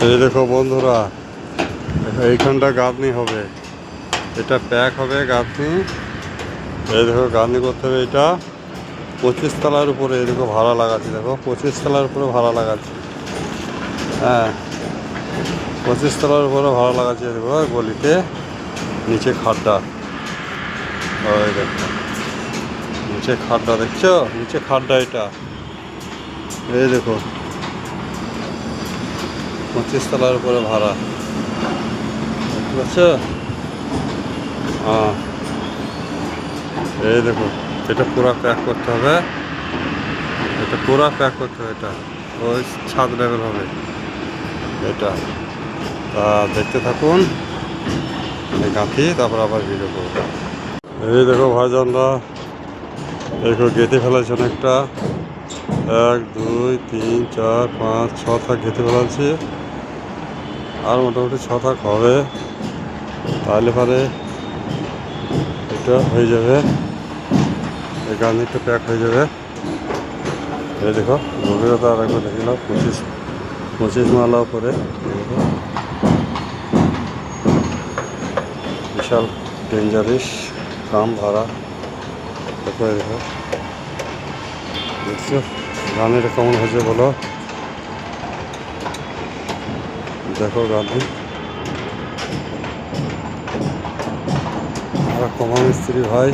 এই দেখো বন্ধুরা, এইখানটা গাঁথনি হবে, এটা প্যাক হবে গাঁথনি। এই দেখো গাঁথনি করতে হবে, এটা 25 তলার উপরে। এই দেখো ভাড়া লাগাচ্ছি, দেখো 25 তলার উপরে ভাড়া লাগাচ্ছি। হ্যাঁ, 25 তলার উপরে ভাড়া লাগাচ্ছি। দেখো গলিতে নিচে খাড্ডা, ওই দেখো নিচে খাড্ডা, দেখছো নিচে খাড্ডা এটা। এই দেখো 25 তলার উপরে ভাড়া, দেখতে পাচ্ছ? হ্যাঁ, এই দেখো এটা পুরো প্যাক করতে হবে, এটা পুরো প্যাক করতে হবে। এটা ওই ছাদ লেভেল হবে এটা। তা দেখতে থাকুন, এই গাঁথি তারপর আবার ভিডিও করবো। এই দেখো ভাইজানরা, দেখো গেঁথে ফেলেছে অনেকটা, 1 2 3 4 5 6 থাক গেঁথে ফেলাচ্ছি। আর মোটামুটি 6 থাক হবে, তাহলে পরে এটা হয়ে যাবে, এই গাঁথনিটা প্যাক হয়ে যাবে। এই দেখো গভীরতা আর একবার দেখে নাও, 25 মালা উপরে। দেখো বিশাল ডেঞ্জারিস কাম ভাড়া। দেখো দেখো, দেখছো গানের কেমন হয়েছে বলো? দেখো গান্ধী কমা মিস্ত্রি ভাই।